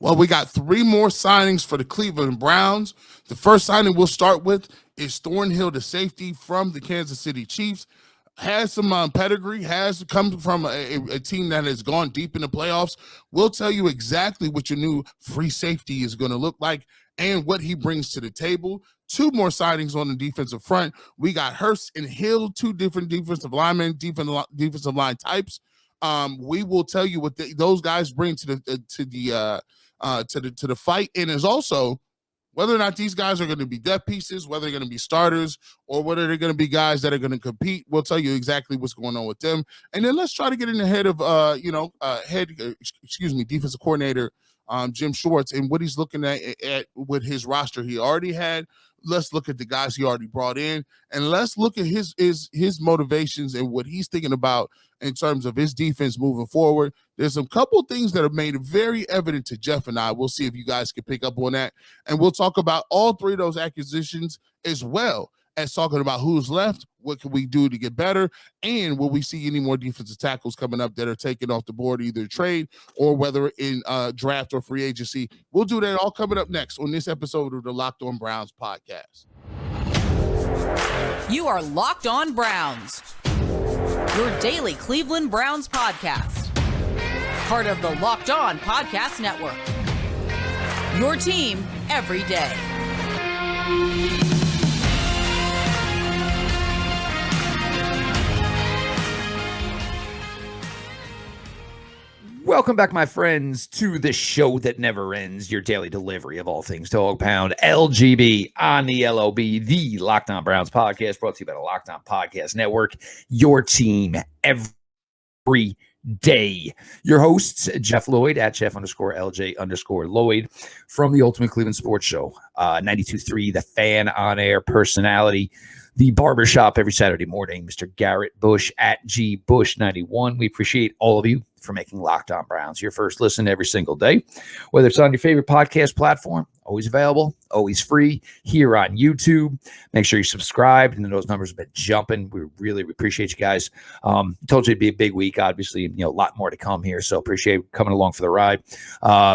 Well, we got 3 more signings for the Cleveland Browns. The first signing we'll start with is Thornhill, the safety from the Kansas City Chiefs. Has some pedigree, has come from a team that has gone deep in the playoffs. We'll tell you exactly what your new free safety is going to look like and what he brings to the table. 2 more signings on the defensive front. We got Hurst and Hill, 2 different defensive linemen, defensive line types. We will tell you what those guys bring to the fight, and is also whether or not these guys are going to be depth pieces, whether they're going to be starters, or whether they're going to be guys that are going to compete. We'll tell you exactly what's going on with them. And then let's try to get in the head of, defensive coordinator Jim Schwartz and what he's looking at with his roster he already had. Let's look at the guys he already brought in, and let's look at his motivations and what he's thinking about in terms of his defense moving forward. There's some couple things that have made it very evident to Jeff and I. We'll see if you guys can pick up on that, and we'll talk about all 3 of those acquisitions as well as talking about who's left, what can we do to get better, and will we see any more defensive tackles coming up that are taken off the board, either trade or whether in draft or free agency. We'll do that all coming up next on this episode of the Locked On Browns podcast. You are Locked On Browns, your daily Cleveland Browns podcast. Part of the Locked On Podcast Network. Your team every day. Welcome back, my friends, to the show that never ends, your daily delivery of all things Dog Pound, LGB on the LOB, the Locked On Browns podcast, brought to you by the Locked On Podcast Network, your team every day. Your hosts, Jeff Lloyd at Jeff_LJ_Lloyd from the Ultimate Cleveland Sports Show, 92.3, the fan on air personality, the barbershop every Saturday morning, Mr. Garrett Bush at GBush91. We appreciate all of you for making Locked On Browns your first listen every single day, whether it's on your favorite podcast platform, always available, always free, here on YouTube. Make sure you subscribe, and those numbers have been jumping. We really appreciate you guys. Told you it'd be a big week, obviously, a lot more to come here, so appreciate coming along for the ride.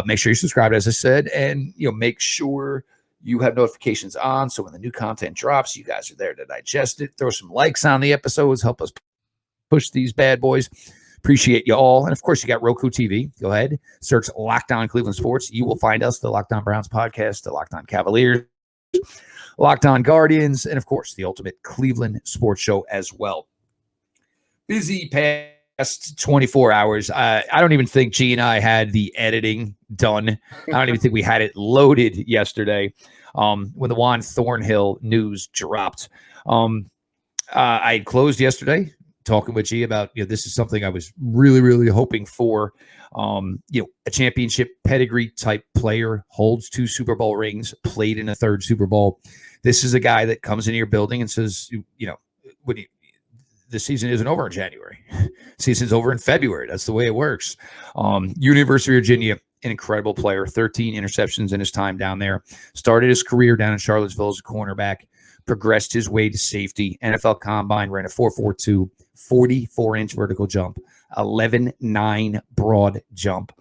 Make sure you subscribe, as I said, and make sure you have notifications on, so when the new content drops, you guys are there to digest it. Throw some likes on the episodes, help us push these bad boys. Appreciate you all. And of course, you got Roku TV. Go ahead, search Locked On Cleveland Sports. You will find us, the Locked On Browns podcast, the Locked On Cavaliers, Locked On Guardians, and of course, the Ultimate Cleveland Sports Show as well. Busy past 24 hours. I don't even think G and I had the editing done. I don't even think we had it loaded yesterday when the Juan Thornhill news dropped. I had closed yesterday, talking with G about, this is something I was really, really hoping for. A championship pedigree type player, holds 2 Super Bowl rings, played in a 3rd Super Bowl. This is a guy that comes into your building and says, the season isn't over in January. Season's over in February. That's the way it works. University of Virginia, an incredible player, 13 interceptions in his time down there. Started his career down in Charlottesville as a cornerback, progressed his way to safety. NFL Combine, ran a 4.42, 44-inch vertical jump, 11.9 broad jump.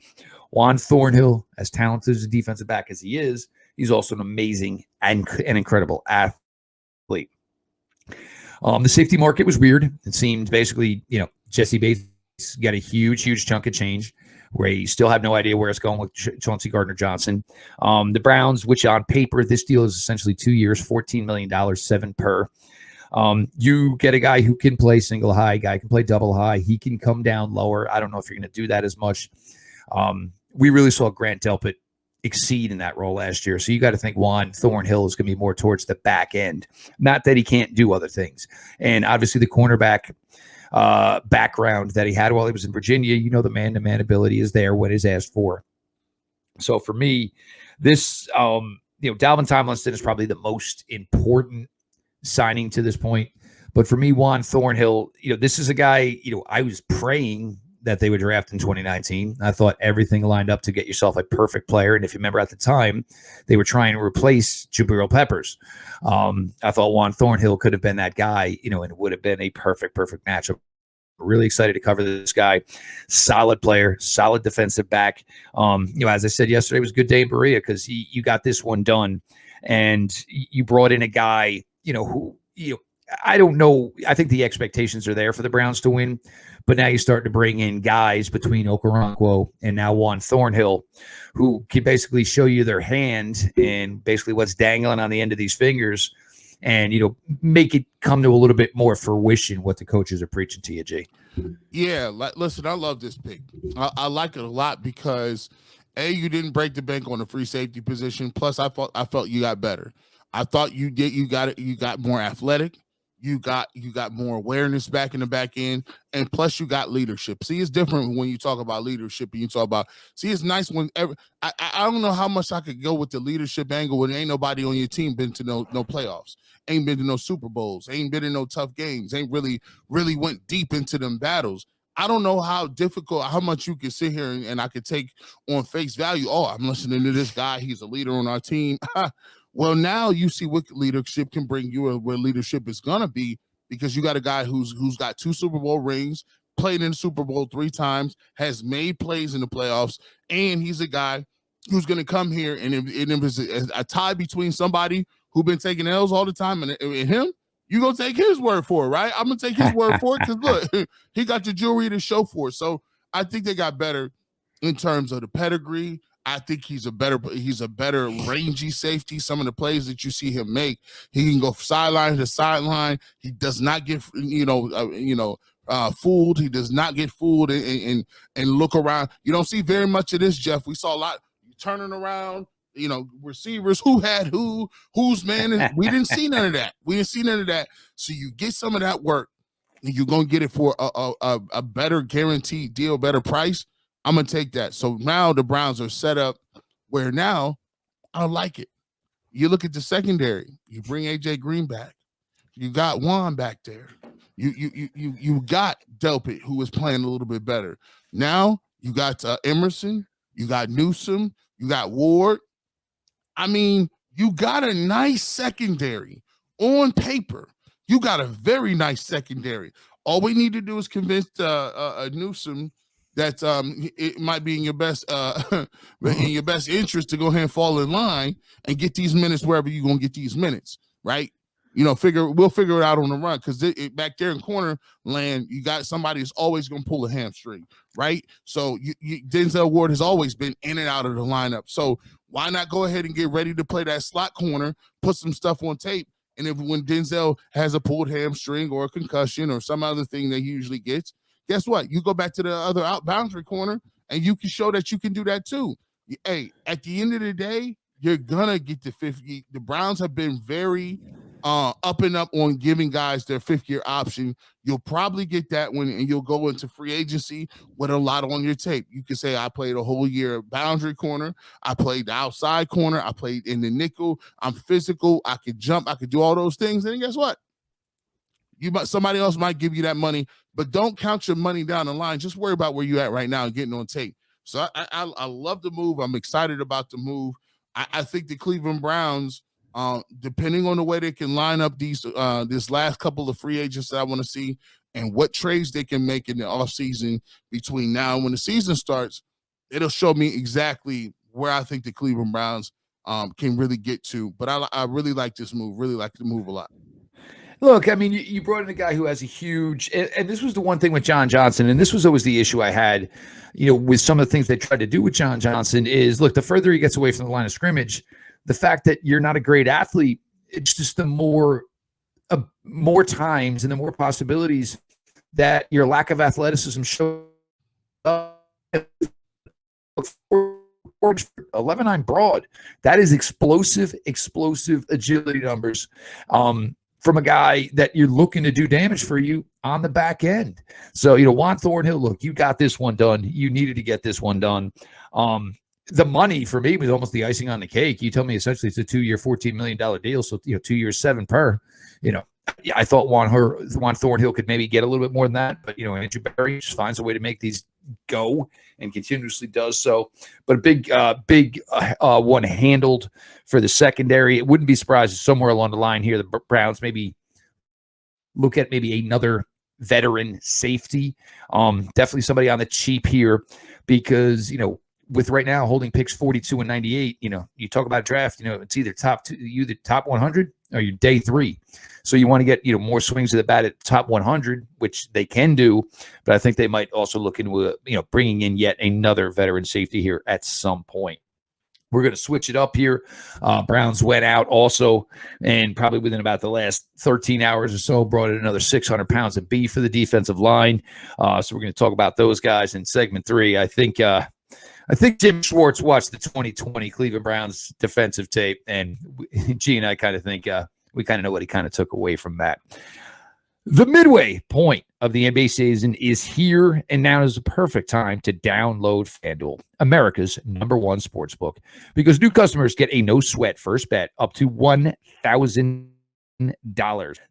Juan Thornhill, as talented as a defensive back as he is, he's also an amazing and incredible athlete. The safety market was weird. It seemed basically, Jesse Bates got a huge chunk of change where you still have no idea where it's going with Chauncey Gardner-Johnson. The Browns, which on paper, this deal is essentially 2 years, $14 million, 7 per. You get a guy who can play single high, guy can play double high. He can come down lower. I don't know if you're going to do that as much. We really saw Grant Delpit exceed in that role last year. So you got to think Juan Thornhill is going to be more towards the back end. Not that he can't do other things. And obviously the cornerback background that he had while he was in Virginia, the man-to-man ability is there when he's asked for. So for me, this, Dalvin Tomlinson is probably the most important signing to this point. But for me, Juan Thornhill, this is a guy, I was praying that they would draft in 2019. I thought everything lined up to get yourself a perfect player. And if you remember at the time, they were trying to replace Jabril Peppers. I thought Juan Thornhill could have been that guy, and it would have been a perfect matchup Really excited to cover this guy. Solid player, solid defensive back. As I said yesterday, it was a good day in Berea because you got this one done, and you brought in a guy, who I don't know. I think the expectations are there for the Browns to win, but now you start to bring in guys between Okoronkwo and now Juan Thornhill, who can basically show you their hand and basically what's dangling on the end of these fingers, and make it come to a little bit more fruition what the coaches are preaching to you, G. Yeah, listen, I love this pick. I like it a lot because you didn't break the bank on the free safety position. Plus, I felt you got better. I thought you did. You got it. You got more athletic. You got more awareness back in the back end, and plus you got leadership. See, it's different when you talk about leadership and you talk about. See, it's nice when I don't know how much I could go with the leadership angle when ain't nobody on your team been to no playoffs, ain't been to no Super Bowls, ain't been in no tough games, ain't really went deep into them battles. I don't know how much you can sit here and I could take on face value. Oh, I'm listening to this guy. He's a leader on our team. Well, now you see what leadership can bring you and where leadership is going to be, because you got a guy who's got 2 Super Bowl rings, played in the Super Bowl 3 times, has made plays in the playoffs, and he's a guy who's going to come here, and if it's a tie between somebody who's been taking L's all the time and him, you're going to take his word for it, right? I'm going to take his word for it because, look, he got the jewelry to show for it. So I think they got better in terms of the pedigree. I think he's a better rangy safety. Some of the plays that you see him make, he can go sideline to sideline. He does not get fooled. He does not get fooled and look around. You don't see very much of this, Jeff. We saw a lot turning around. Receivers who had whose man. We didn't see none of that. So you get some of that work, and you're gonna get it for a better guaranteed deal, better price. I'm going to take that. So now the Browns are set up where now I like it. You look at the secondary. You bring A.J. Green back. You got Juan back there. You got Delpit, who was playing a little bit better. Now you got Emerson. You got Newsome. You got Ward. I mean, you got a nice secondary on paper. You got a very nice secondary. All we need to do is convince Newsome that it might be in your best interest to go ahead and fall in line and get these minutes wherever you're gonna get these minutes, right? We'll figure it out on the run, because back there in corner land, you got somebody who's always gonna pull a hamstring, right? So Denzel Ward has always been in and out of the lineup. So why not go ahead and get ready to play that slot corner, put some stuff on tape, and when Denzel has a pulled hamstring or a concussion or some other thing that he usually gets, guess what? You go back to the other out boundary corner, and you can show that you can do that too. Hey, at the end of the day, you're gonna get the 50. The Browns have been very up and up on giving guys their 5th-year option. You'll probably get that one, and you'll go into free agency with a lot on your tape. You can say, I played a whole year boundary corner. I played the outside corner. I played in the nickel. I'm physical. I could jump. I could do all those things. And guess what? Somebody else might give you that money, but don't count your money down the line. Just worry about where you're at right now and getting on tape. So I love the move. I'm excited about the move. I think the Cleveland Browns, depending on the way they can line up this last couple of free agents that I want to see and what trades they can make in the offseason between now and when the season starts, it'll show me exactly where I think the Cleveland Browns can really get to. But I really like this move. Really like the move a lot. Look, I mean, you brought in a guy who has a huge, and this was the one thing with John Johnson, and this was always the issue I had, with some of the things they tried to do with John Johnson is, look, the further he gets away from the line of scrimmage, the fact that you're not a great athlete, it's just the more times and the more possibilities that your lack of athleticism shows up. 11-9 broad. That is explosive agility numbers from a guy that you're looking to do damage for you on the back end. So, Juan Thornhill, look, you got this one done. You needed to get this one done. The money for me was almost the icing on the cake. You tell me essentially it's a 2-year, $14 million deal. So, 2 years, 7 per, I thought Juan Thornhill could maybe get a little bit more than that, but Andrew Berry just finds a way to make these go and continuously does so. But a big one handled for the secondary. It wouldn't be surprised if somewhere along the line here the Browns maybe look at maybe another veteran safety. Definitely somebody on the cheap here because, with right now holding picks 42 and 98, you talk about draft, it's either top 100 or your day 3. So you want to get, more swings of the bat at top 100, which they can do. But I think they might also look into, bringing in yet another veteran safety here at some point. We're going to switch it up here. Browns went out also, and probably within about the last 13 hours or so, brought in another 600 pounds of beef for the defensive line. So we're going to talk about those guys in segment 3. I think Jim Schwartz watched the 2020 Cleveland Browns defensive tape, and G and I kind of think we kind of know what he kind of took away from that. The midway point of the NBA season is here, and now is the perfect time to download FanDuel, America's #1 sportsbook, because new customers get a no-sweat first bet up to $1,000.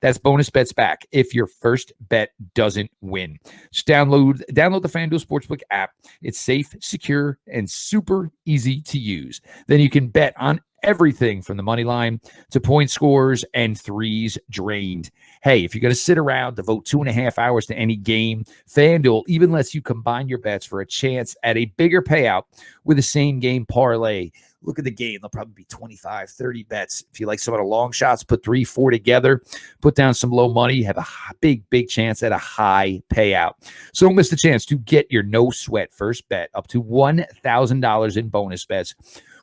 That's bonus bets back if your first bet doesn't win. Just download the FanDuel Sportsbook app. It's safe, secure, and super easy to use. Then you can bet on everything from the money line to point scores and threes drained. Hey, if you're going to sit around, devote 2.5 hours to any game, FanDuel even lets you combine your bets for a chance at a bigger payout with a same game parlay. Look at the game. There'll probably be 25, 30 bets. If you like some of the long shots, put 3, 4 together, put down some low money, you have a big chance at a high payout. So don't miss the chance to get your no sweat first bet up to $1,000 in bonus bets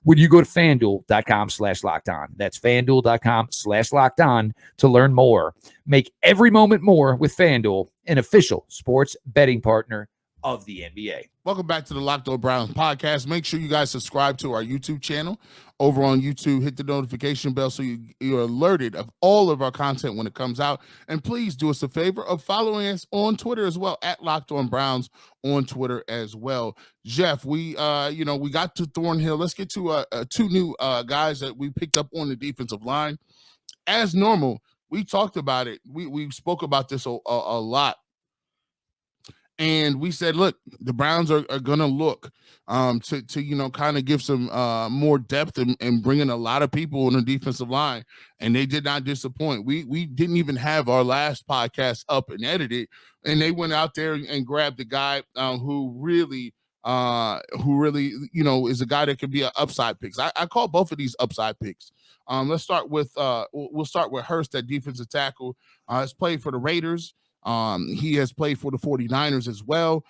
when you go to FanDuel.com/lockedon. That's FanDuel.com/lockedon to learn more. Make every moment more with FanDuel, an official sports betting partner of the NBA. Welcome back to the Locked On Browns podcast. Make sure you guys subscribe to our YouTube channel. Over on YouTube, hit the notification bell so you're alerted of all of our content when it comes out. And please do us a favor of following us on Twitter as well, at Locked On Browns on Twitter as well. Jeff, we got to Thornhill. Let's get to 2 new guys that we picked up on the defensive line. As normal, we talked about it. We spoke about this a lot. And we said, look, the Browns are going to look to kind of give some more depth and bring in a lot of people on the defensive line. And they did not disappoint. We didn't even have our last podcast up and edited. And they went out there and grabbed the guy who really, is a guy that could be an upside picks. I call both of these upside picks. Let's start with we'll start with Hurst at defensive tackle. Has played for the Raiders. He has played for the 49ers as well.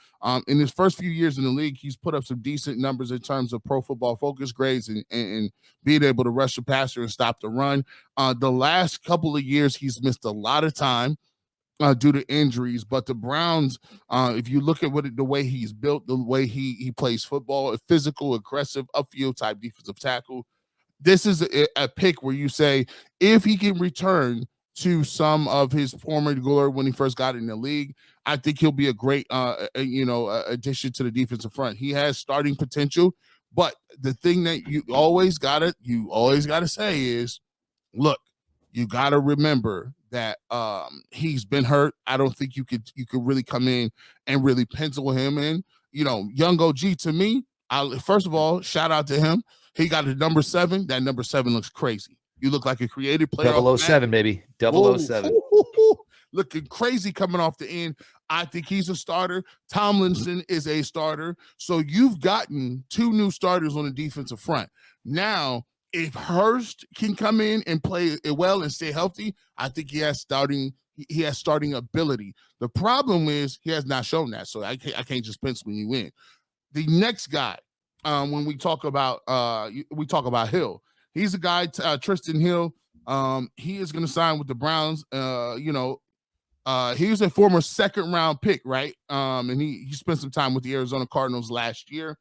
In his first few years in the league, he's put up some decent numbers in terms of Pro Football Focus grades and being able to rush the passer and stop the run. The last couple of years, he's missed a lot of time due to injuries. But the Browns, if you look at the way he's built, the way he plays football, a physical, aggressive, upfield type defensive tackle, this is a pick where you say, if he can return to some of his former glory when he first got in the league, I think he'll be a great, addition to the defensive front. He has starting potential, but the thing that you always gotta say is, look, you gotta remember that he's been hurt. I don't think you could really come in and really pencil him in. Young OG to me, first of all, shout out to him. He got a number 7. That number 7 looks crazy. You look like a creative player. 007, baby. 007. Looking crazy coming off the end. I think he's a starter. Tomlinson is a starter. So you've gotten 2 new starters on the defensive front. Now, if Hurst can come in and play well and stay healthy, I think he has starting ability. The problem is he has not shown that. So I can't just pencil you in. The next guy, when we talk about Hill. He's a guy, Tristan Hill. He is going to sign with the Browns. He was a former 2nd-round pick, right? And he spent some time with the Arizona Cardinals last year.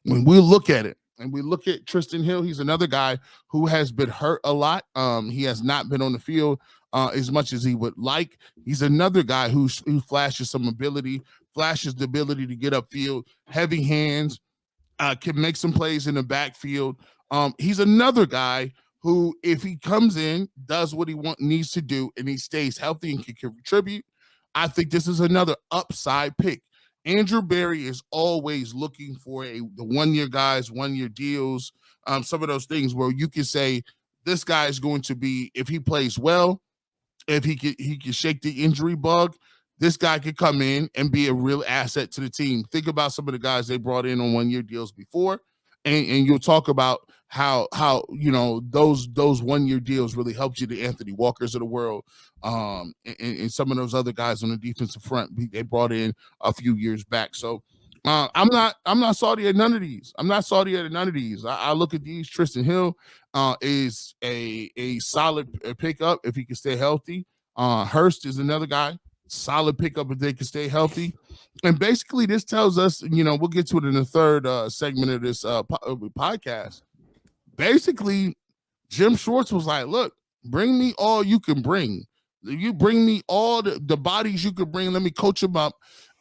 When we look at it, and we look at Tristan Hill, he's another guy who has been hurt a lot. He has not been on the field as much as he would like. He's another guy who flashes some ability, flashes the ability to get upfield, heavy hands, can make some plays in the backfield. He's another guy who, if he comes in, does what he needs to do, and he stays healthy and can contribute, I think this is another upside pick. Andrew Berry is always looking for the 1-year guys, 1-year deals, some of those things where you can say this guy is going to be, if he plays well, if he can shake the injury bug, this guy could come in and be a real asset to the team. Think about some of the guys they brought in on 1-year deals before, and you'll talk about how those 1-year deals really helped you, the Anthony Walkers of the world, and some of those other guys on the defensive front they brought in a few years back. So I'm not salty at none of these. I look at these. Tristan Hill is a solid pickup if he can stay healthy. Hurst is another guy, solid pickup if they can stay healthy. And basically, this tells us, we'll get to it in the third segment of this podcast. Basically, Jim Schwartz was like, look, bring me all you can bring. You bring me all the bodies you could bring. Let me coach them up.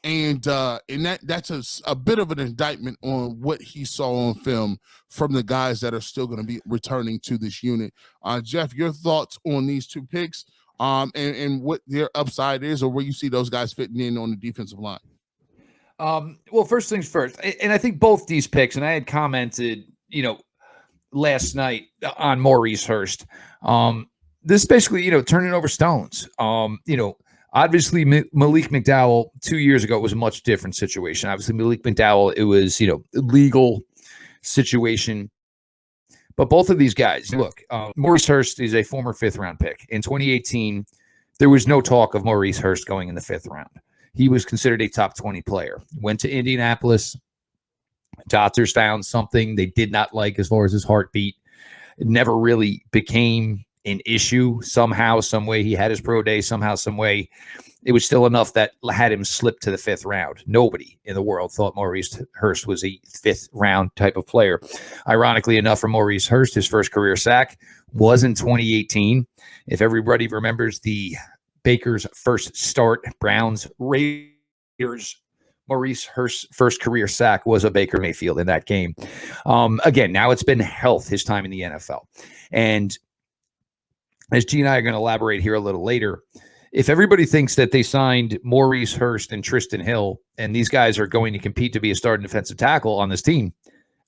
And that's a bit of an indictment on what he saw on film from the guys that are still going to be returning to this unit. Jeff, your thoughts on these two picks and what their upside is, or where you see those guys fitting in on the defensive line? Well, first things first, and I think both these picks, and I had commented, last night on Maurice Hurst. This basically, turning over stones. Obviously Malik McDowell 2 years ago was a much different situation. Obviously Malik McDowell, it was, legal situation. But both of these guys, look, Maurice Hurst is a former 5th round pick. In 2018, there was no talk of Maurice Hurst going in the 5th round. He was considered a top 20 player. Went to Indianapolis. Doctors found something they did not like as far as his heartbeat. It never really became an issue. Somehow, some way, he had his pro day. Somehow, some way, it was still enough that had him slip to the 5th round. Nobody in the world thought Maurice Hurst was a 5th round type of player. Ironically enough, for Maurice Hurst, his first career sack was in 2018. If everybody remembers the Baker's first start, Browns Raiders, Maurice Hurst's first career sack was a Baker Mayfield in that game. Again, now it's been health his time in the NFL. And as G and I are going to elaborate here a little later, if everybody thinks that they signed Maurice Hurst and Tristan Hill, and these guys are going to compete to be a starting defensive tackle on this team,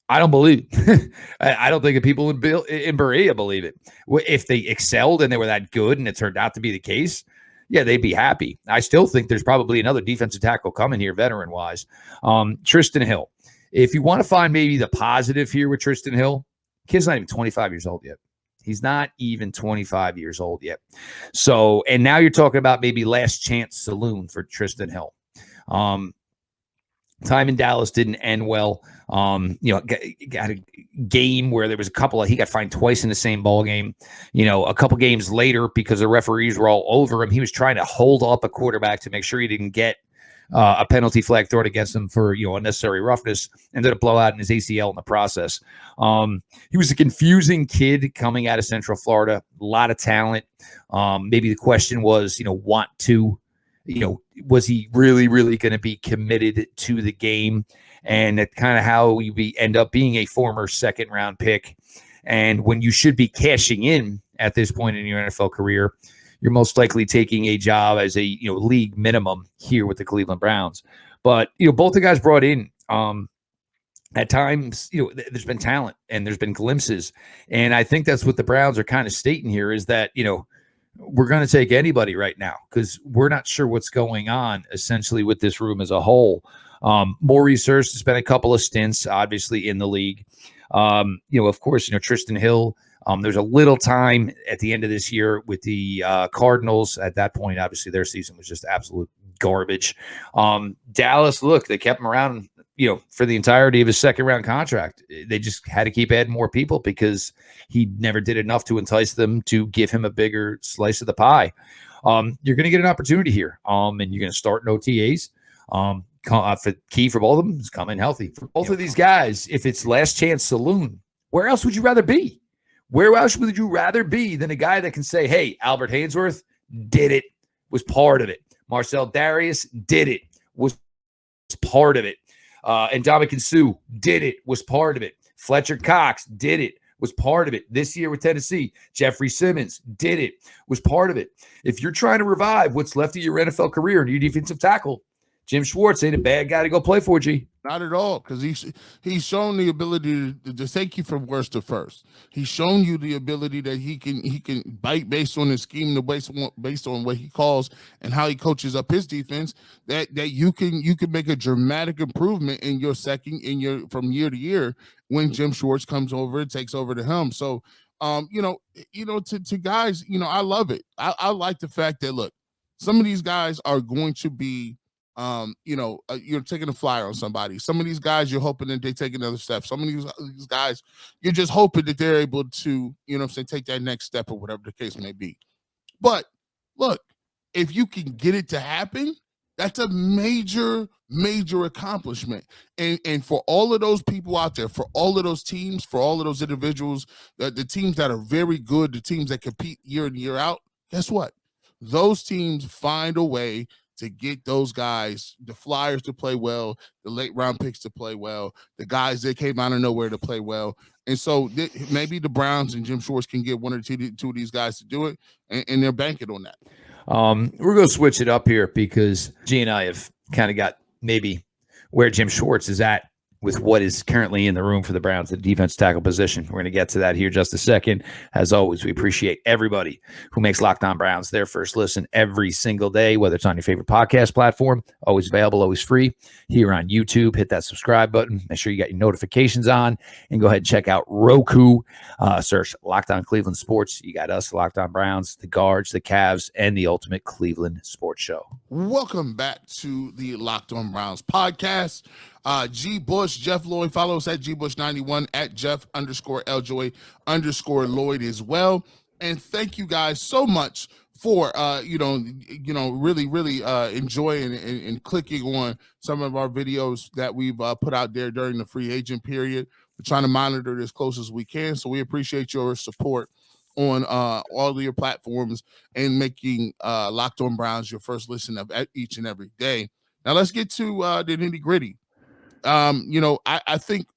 I don't believe it. I don't think that people in Berea believe it. If they excelled and they were that good and it turned out to be the case, yeah, they'd be happy. I still think there's probably another defensive tackle coming here, veteran-wise. Tristan Hill. If you want to find maybe the positive here with Tristan Hill, kid's not even 25 years old yet. He's not even 25 years old yet. So, and now you're talking about maybe last chance saloon for Tristan Hill. Time in Dallas didn't end well. Got a game where there was he got fined twice in the same ball game. A couple games later, because the referees were all over him, he was trying to hold up a quarterback to make sure he didn't get a penalty flag thrown against him for unnecessary roughness. Ended up blowout in his ACL in the process. He was a confusing kid coming out of Central Florida. A lot of talent. Maybe the question was, was he really, really going to be committed to the game? And that's kind of how we end up being a former 2nd round pick. And when you should be cashing in at this point in your NFL career, you're most likely taking a job as a league minimum here with the Cleveland Browns. But both the guys brought in at times, there's been talent and there's been glimpses. And I think that's what the Browns are kind of stating here is that, we're going to take anybody right now because we're not sure what's going on essentially with this room as a whole. Maurice Hurst has been a couple of stints, obviously, in the league. Of course, Tristan Hill. There's a little time at the end of this year with the Cardinals. At that point, obviously, their season was just absolute garbage. Dallas, look, they kept him around, for the entirety of his 2nd round contract. They just had to keep adding more people because he never did enough to entice them to give him a bigger slice of the pie. You're going to get an opportunity here, and you're going to start in OTAs. Key for both of them is coming healthy. For both of these guys, if it's last chance saloon, where else would you rather be? Where else would you rather be than a guy that can say, hey, Albert Hainsworth did it, was part of it. Marcel Darius did it, was part of it. And Ndamukong Suh did it, was part of it. Fletcher Cox did it, was part of it. This year with Tennessee, Jeffrey Simmons did it, was part of it. If you're trying to revive what's left of your NFL career and your defensive tackle, Jim Schwartz ain't a bad guy to go play for, G. Not at all, because he's shown the ability to take you from worst to first. He's shown you the ability that he can bite based on his scheme, based on what he calls and how he coaches up his defense. That you can make a dramatic improvement in your from year to year when Jim Schwartz comes over and takes over the helm. So, to guys, I love it. I like the fact that look, some of these guys are going to be. You're taking a flyer on somebody. Some of these guys, you're hoping that they take another step. Some of these guys, you're just hoping that they're able to, take that next step or whatever the case may be. But look, if you can get it to happen, that's a major, major accomplishment. And for all of those people out there, for all of those teams, for all of those individuals, the teams that are very good, the teams that compete year in, year out, guess what? Those teams find a way to get those guys, the Flyers to play well, the late round picks to play well, the guys that came out of nowhere to play well. And so maybe the Browns and Jim Schwartz can get one or two of these guys to do it, and they're banking on that. We're going to switch it up here because G and I have kind of got maybe where Jim Schwartz is at with what is currently in the room for the Browns, the defense tackle position. We're going to get to that here just a second. As always, we appreciate everybody who makes Locked On Browns their first listen every single day, whether it's on your favorite podcast platform, always available, always free, here on YouTube. Hit that subscribe button. Make sure you got your notifications on, and go ahead and check out Roku. Search Locked On Cleveland Sports. You got us, Locked On Browns, the Guards, the Cavs, and the Ultimate Cleveland Sports Show. Welcome back to the Locked On Browns podcast. G Bush, Jeff Lloyd, follow us at GBush91, at Jeff_Eljoy_Lloyd as well. And thank you guys so much for really enjoying and clicking on some of our videos that we've put out there during the free agent period. We're trying to monitor it as close as we can, so we appreciate your support on all of your platforms and making Locked On Browns your first listen of each and every day. Now let's get to the nitty gritty. I think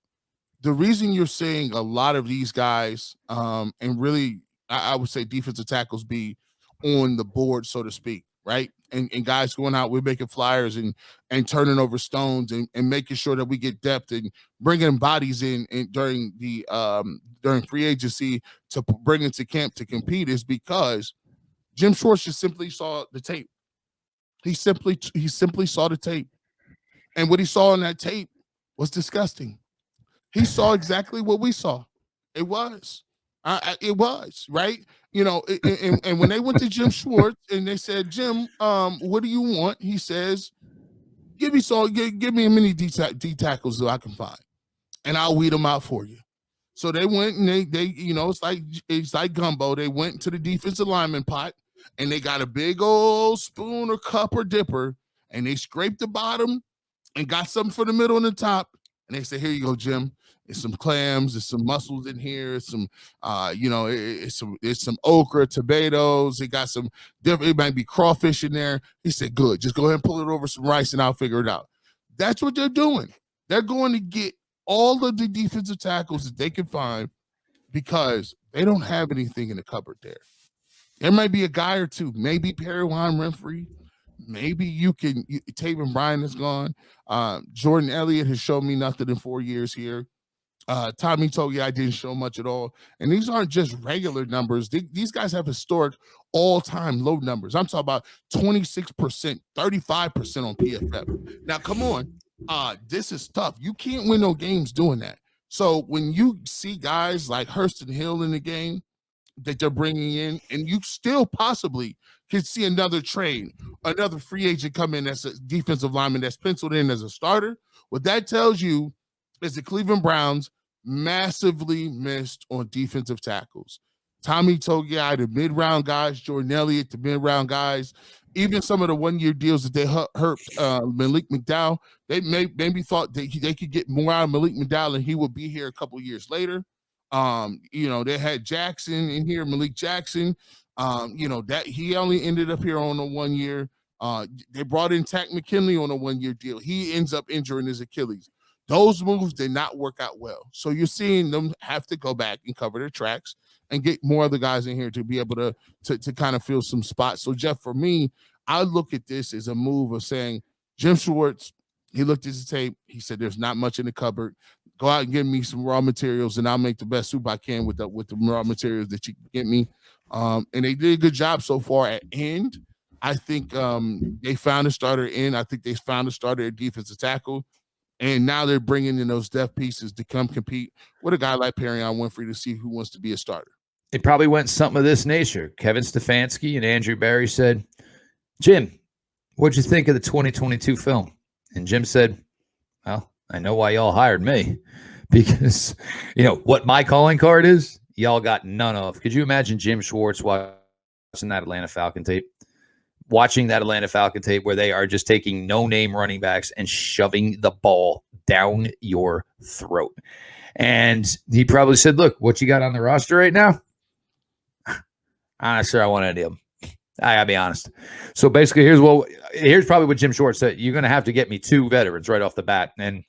the reason you're seeing a lot of these guys and really I would say defensive tackles be on the board, so to speak, right? And guys going out, we're making flyers and turning over stones and making sure that we get depth and bringing bodies in during free agency to bring into camp to compete is because Jim Schwartz just simply saw the tape. He simply saw the tape. And what he saw on that tape was disgusting. He saw exactly what we saw. It was. It was, right? And when they went to Jim Schwartz and they said, Jim, what do you want? He says, give me as many D tackles that I can find, and I'll weed them out for you. So they went and they it's like gumbo. They went to the defensive lineman pot and they got a big old spoon or cup or dipper and they scraped the bottom and got something for the middle and the top. And they said, here you go, Jim. It's some clams, there's some mussels in here, it's some it's some okra, tomatoes, it got some different, it might be crawfish in there. He said, good, just go ahead and pull it over some rice and I'll figure it out. That's what they're doing. They're going to get all of the defensive tackles that they can find because they don't have anything in the cupboard there. There might be a guy or two, maybe Perry Winfrey, maybe Taven Bryan is gone. Jordan Elliott has shown me nothing in 4 years here. Tommy Togiai didn't show much at all. And these aren't just regular numbers. These guys have historic all-time low numbers. I'm talking about 26%, 35% on PFF. Now, come on. This is tough. You can't win no games doing that. So when you see guys like Hurston Hill in the game that they're bringing in, and you still possibly could see another trade, another free agent come in as a defensive lineman that's penciled in as a starter, what that tells you is the Cleveland Browns massively missed on defensive tackles. Tommy Togiai, the mid-round guys, Jordan Elliott, the mid-round guys, even some of the one-year deals that they hurt Malik McDowell, they maybe thought they could get more out of Malik McDowell and he would be here a couple of years later. They had Jackson in here, Malik Jackson. That he only ended up here on a 1 year. They brought in Tack McKinley on a 1 year deal. He ends up injuring his Achilles. Those moves did not work out well. So you're seeing them have to go back and cover their tracks and get more other guys in here to be able to kind of fill some spots. So, Jeff, for me, I look at this as a move of saying, Jim Schwartz, he looked at his tape. He said, "There's not much in the cupboard. Go out and give me some raw materials, and I'll make the best soup I can with the raw materials that you can get me." And they did a good job so far at end. I think they found a starter in. I think they found a starter at defensive tackle. And now they're bringing in those depth pieces to come compete with a guy like Perrion Winfrey to see who wants to be a starter. It probably went something of this nature. Kevin Stefanski and Andrew Barry said, "Jim, what'd you think of the 2022 film?" And Jim said, "Well, I know why y'all hired me, because what my calling card is, y'all got none of." Could you imagine Jim Schwartz watching that Atlanta Falcon tape? Watching that Atlanta Falcon tape where they are just taking no-name running backs and shoving the ball down your throat. And he probably said, "Look, what you got on the roster right now? I'm not sure I want any of them. I gotta be honest." So basically, here's probably what Jim Schwartz said: "You're gonna have to get me 2 veterans right off the bat." And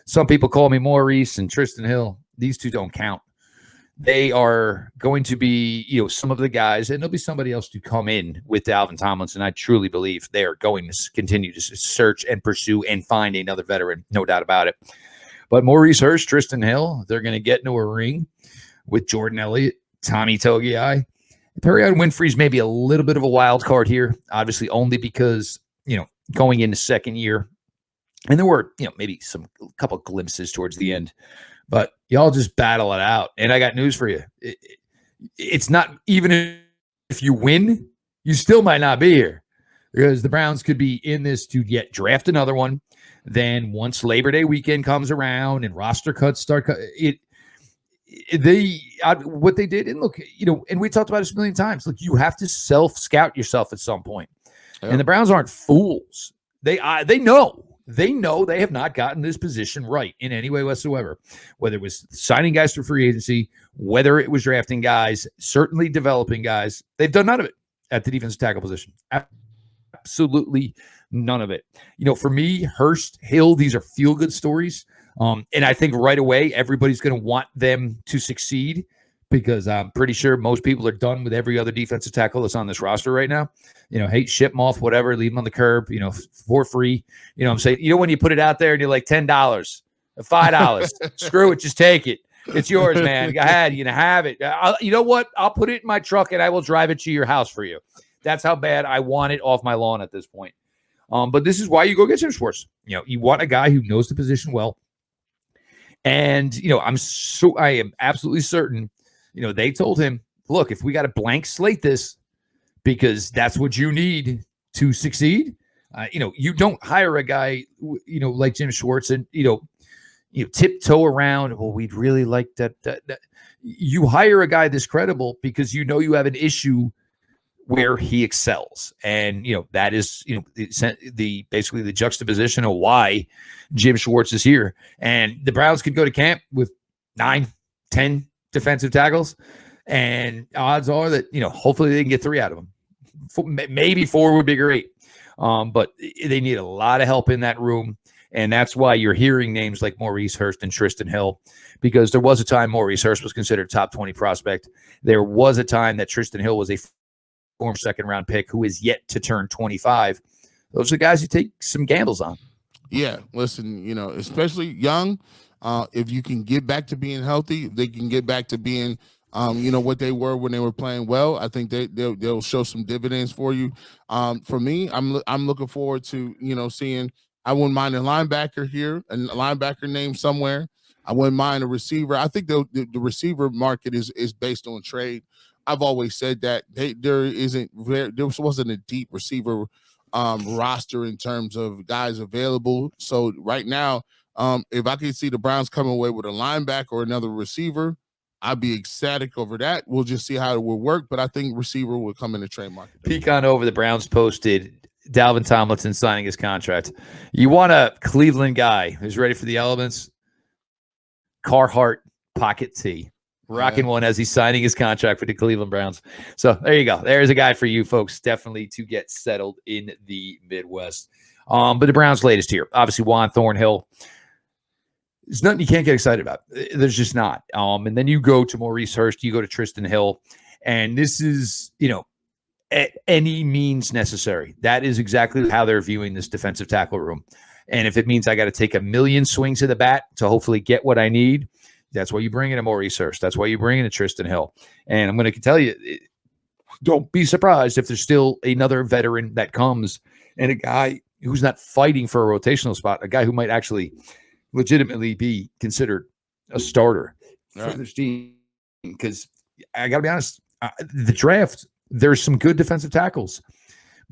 some people call me Maurice and Tristan Hill. These 2 don't count. They are going to be, some of the guys, and there'll be somebody else to come in with Dalvin Tomlinson. I truly believe they are going to continue to search and pursue and find another veteran, no doubt about it. But Maurice Hurst, Tristan Hill, they're going to get into a ring with Jordan Elliott, Tommy Togiai. Perrion Winfrey's maybe a little bit of a wild card here, obviously only because, going into second year. And there were, maybe a couple glimpses towards the end. But y'all just battle it out. And I got news for you. It's not, even if you win, you still might not be here, because the Browns could be in this to draft another one. Then once Labor Day weekend comes around and roster cuts start, what they did, and look, and we talked about this a million times. Look, you have to self-scout yourself at some point. Yep. And the Browns aren't fools. They know. They know they have not gotten this position right in any way whatsoever, whether it was signing guys for free agency, whether it was drafting guys, certainly developing guys. They've done none of it at the defensive tackle position. Absolutely none of it. For me, Hurst, Hill, these are feel-good stories. And I think right away, everybody's going to want them to succeed, because I'm pretty sure most people are done with every other defensive tackle that's on this roster right now. Hey, ship them off, whatever, leave them on the curb, for free. I'm saying, when you put it out there and you're like $10, $5, screw it, just take it. It's yours, man. Go ahead, have it. You know what? I'll put it in my truck and I will drive it to your house for you. That's how bad I want it off my lawn at this point. But this is why you go get Jim Schwartz. You want a guy who knows the position well. And, I am absolutely certain, they told him, "Look, if we got to blank slate this, because that's what you need to succeed, you don't hire a guy, like Jim Schwartz and, tiptoe around. Well, we'd really like that. You hire a guy this credible because you have an issue where he excels. And, that is, basically the juxtaposition of why Jim Schwartz is here. And the Browns could go to camp with 9, 10 defensive tackles, and odds are that, hopefully they can get 3 out of them. Maybe 4 would be great. But they need a lot of help in that room. And that's why you're hearing names like Maurice Hurst and Tristan Hill, because there was a time Maurice Hurst was considered a top 20 prospect. There was a time that Tristan Hill was a former second-round pick who is yet to turn 25. Those are guys you take some gambles on. Yeah, listen, especially young, if you can get back to being healthy, they can get back to being, what they were when they were playing well. I think they'll show some dividends for you. For me, I'm looking forward to, seeing. I wouldn't mind a linebacker here, a linebacker name somewhere. I wouldn't mind a receiver. I think the receiver market is based on trade. I've always said that there wasn't a deep receiver roster in terms of guys available. So right now, if I could see the Browns coming away with a linebacker or another receiver, I'd be ecstatic over that. We'll just see how it will work, but I think receiver will come in the trade market. Peek on over. The Browns posted Dalvin Tomlinson signing his contract. You want a Cleveland guy who's ready for the elements? Carhartt pocket tee. Rocking one as he's signing his contract with the Cleveland Browns. So there you go. There's a guy for you folks, definitely to get settled in the Midwest. But the Browns' latest here, obviously Juan Thornhill. There's nothing you can't get excited about. There's just not. And then you go to Maurice Hurst, you go to Tristan Hill, and this is, at any means necessary. That is exactly how they're viewing this defensive tackle room. And if it means I got to take a million swings of the bat to hopefully get what I need, that's why you bring in a Maurice Hurst. That's why you bring in a Tristan Hill. And I'm going to tell you, don't be surprised if there's still another veteran that comes and a guy who's not fighting for a rotational spot, a guy who might actually legitimately be considered a starter for this team. Because I got to be honest, the draft, there's some good defensive tackles.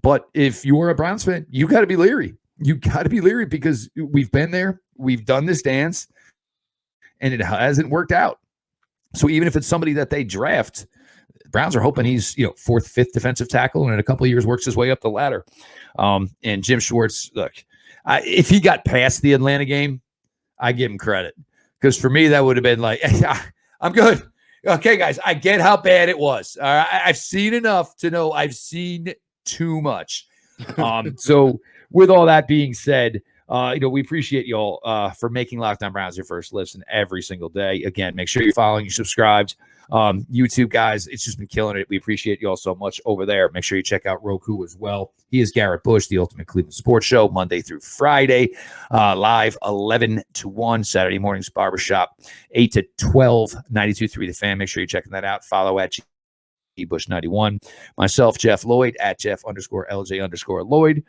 But if you're a Browns fan, you got to be leery. You got to be leery because we've been there. We've done this dance, and it hasn't worked out. So even if it's somebody that they draft, Browns are hoping he's, fourth, fifth defensive tackle, and in a couple of years works his way up the ladder. And Jim Schwartz, look, if he got past the Atlanta game, I give him credit. Because for me, that would have been like, I'm good. Okay, guys, I get how bad it was. I've seen enough to know I've seen too much. So with all that being said, we appreciate y'all for making Locked On Browns your first listen every single day. Again, make sure you're following, you're subscribed. YouTube, guys, it's just been killing it. We appreciate y'all so much over there. Make sure you check out Roku as well. He is Garrett Bush, the Ultimate Cleveland Sports Show, Monday through Friday, live 11 to 1, Saturday mornings, Barbershop, 8 to 12, 92.3 The Fan. Make sure you're checking that out. Follow at Bush91. Myself, Jeff Lloyd, at Jeff_LJ_Lloyd.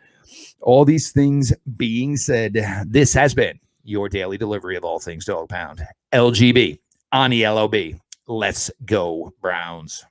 All these things being said, this has been your daily delivery of all things Dog Pound. LGB on the LOB. Let's go, Browns.